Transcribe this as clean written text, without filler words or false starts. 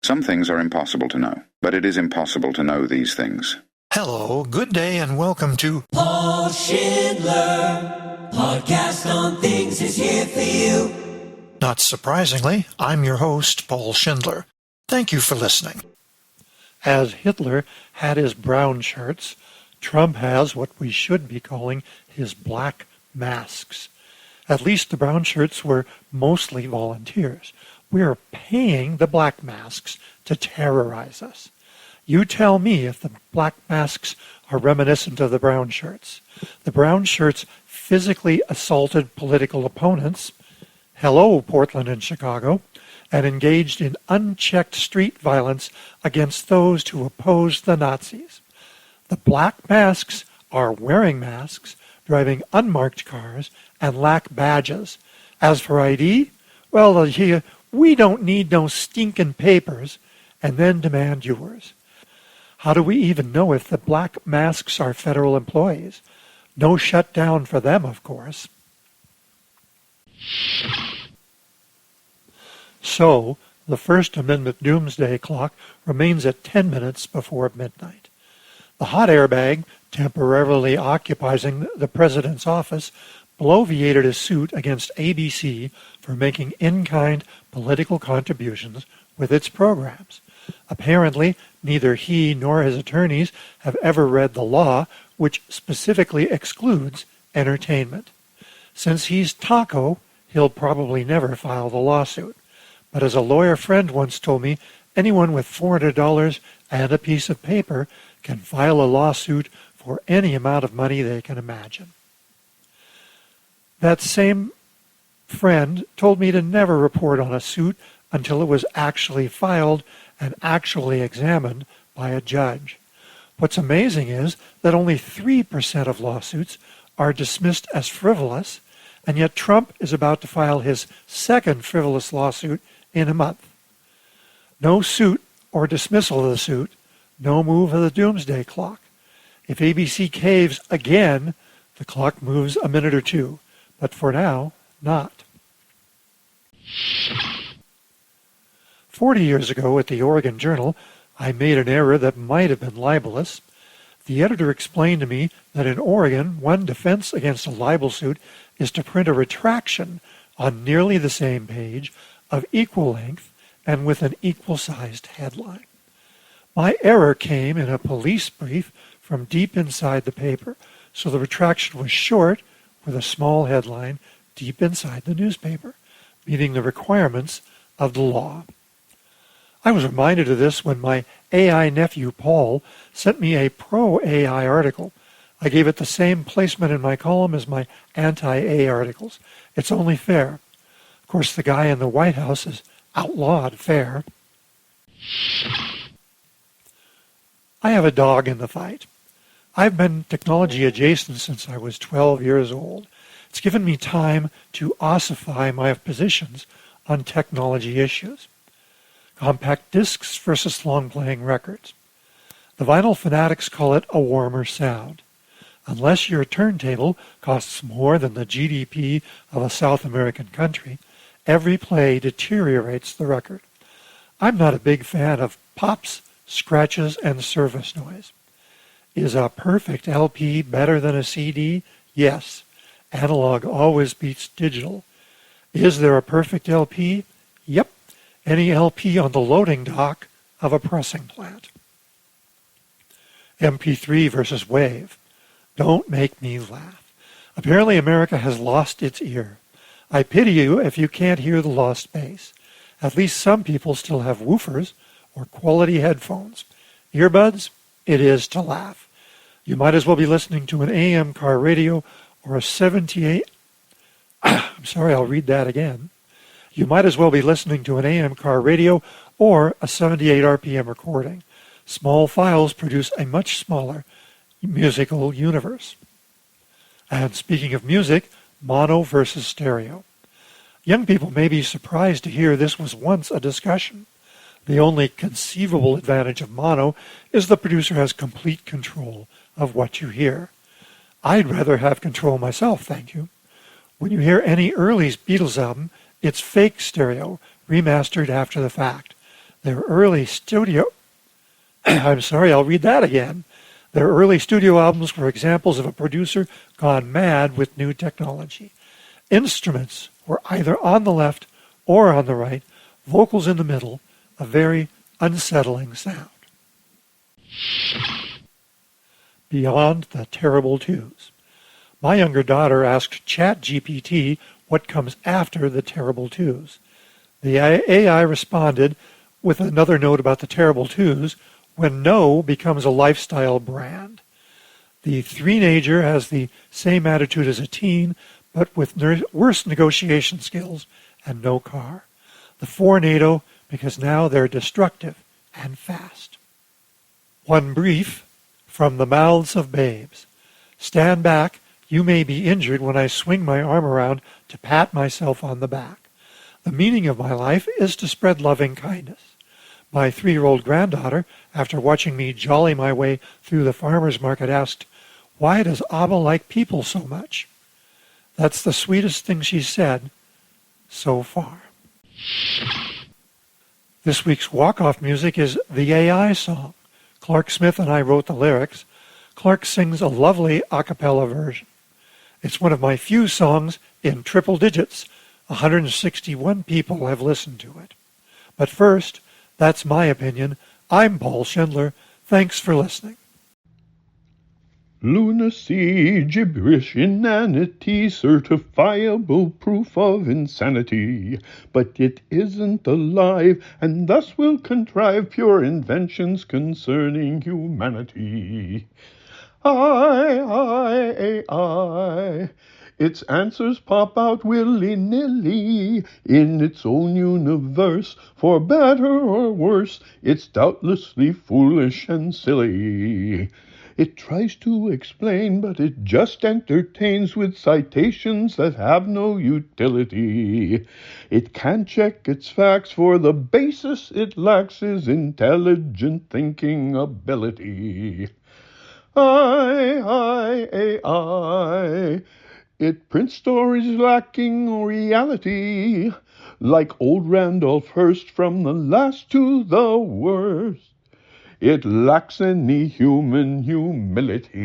Some things are impossible to know, but it is impossible to know these things. Hello, good day, and welcome to Paul Schindler, podcast on things is here for you. Not surprisingly, I'm your host, Paul Schindler. Thank you for listening. As Hitler had his brown shirts, Trump has what we should be calling his black masks. At least the brown shirts were mostly volunteers. We're paying the black masks to terrorize us. You tell me if the black masks are reminiscent of the brown shirts. The brown shirts physically assaulted political opponents, hello Portland and Chicago, and engaged in unchecked street violence against those who opposed the Nazis. The black masks are wearing masks, driving unmarked cars, and lack badges. As for ID, well, we don't need no stinking papers, and then demand yours. How do we even know if the black masks are federal employees? No shutdown for them, of course. So, the First Amendment Doomsday clock remains at 10 minutes before midnight. The hot air bag, temporarily occupying the president's office, bloviated a suit against ABC for making in-kind political contributions with its programs. Apparently, neither he nor his attorneys have ever read the law, which specifically excludes entertainment. Since he's Taco, he'll probably never file the lawsuit. But as a lawyer friend once told me, anyone with $400 and a piece of paper can file a lawsuit for any amount of money they can imagine. That same friend told me to never report on a suit until it was actually filed and actually examined by a judge. What's amazing is that only 3% of lawsuits are dismissed as frivolous, and yet Trump is about to file his second frivolous lawsuit in a month. No suit or dismissal of the suit, no move of the doomsday clock. If ABC caves again, the clock moves a minute or two, but for now, not. 40 years ago at the Oregon Journal, I made an error that might have been libelous. The editor explained to me that in Oregon, one defense against a libel suit is to print a retraction on nearly the same page of equal length and with an equal-sized headline. My error came in a police brief from deep inside the paper, so the retraction was short with a small headline deep inside the newspaper, meeting the requirements of the law. I was reminded of this when my AI nephew Paul sent me a pro-AI article. I gave it the same placement in my column as my anti-AI articles. It's only fair. Of course, the guy in the White House has outlawed fair. I have a dog in the fight. I've been technology adjacent since I was 12 years old. It's given me time to ossify my positions on technology issues. Compact discs versus long-playing records. The vinyl fanatics call it a warmer sound. Unless your turntable costs more than the GDP of a South American country, every play deteriorates the record. I'm not a big fan of pops, scratches, and service noise. Is a perfect LP better than a CD? Yes. Analog always beats digital. Is there a perfect LP? Yep. Any LP on the loading dock of a pressing plant. MP3 versus WAV. Don't make me laugh. Apparently America has lost its ear. I pity you if you can't hear the lost bass. At least some people still have woofers or quality headphones. Earbuds? It is to laugh. You might as well be listening to an AM car radio or a 78... I'm sorry, I'll read that again. You might as well be listening to an AM car radio or a 78 RPM recording. Small files produce a much smaller musical universe. And speaking of music, mono versus stereo. Young people may be surprised to hear this was once a discussion. The only conceivable advantage of mono is the producer has complete control of what you hear. I'd rather have control myself, thank you. When you hear any early Beatles album, it's fake stereo, remastered after the fact. Their early studio I'm sorry, I'll read that again. Their early studio albums were examples of a producer gone mad with new technology. Instruments were either on the left or on the right, vocals in the middle, a very unsettling sound. Beyond the terrible twos. My younger daughter asked ChatGPT what comes after the terrible twos. The AI responded with another note about the terrible twos, when no becomes a lifestyle brand. The three-nager has the same attitude as a teen, but with worse negotiation skills and no car. The four-NATO, because now they're destructive and fast. One brief from the mouths of babes. Stand back, you may be injured when I swing my arm around to pat myself on the back. The meaning of my life is to spread loving kindness. My 3-year-old granddaughter, after watching me jolly my way through the farmer's market, asked, "Why does Abba like people so much?" That's the sweetest thing she's said so far. This week's walk-off music is the AI song. Clark Smith and I wrote the lyrics. Clark sings a lovely a cappella version. It's one of my few songs in triple digits. 161 people have listened to it. But first, that's my opinion. I'm Paul Schindler. Thanks for listening. Lunacy, gibberish, inanity, certifiable proof of insanity. But it isn't alive, and thus will contrive pure inventions concerning humanity. I. Its answers pop out willy-nilly in its own universe. For better or worse, it's doubtlessly foolish and silly. It tries to explain, but it just entertains with citations that have no utility. It can't check its facts, for the basis it lacks is intelligent thinking ability. AI. It prints stories lacking reality, like old Randolph Hearst from the last to the worst. It lacks any human humility.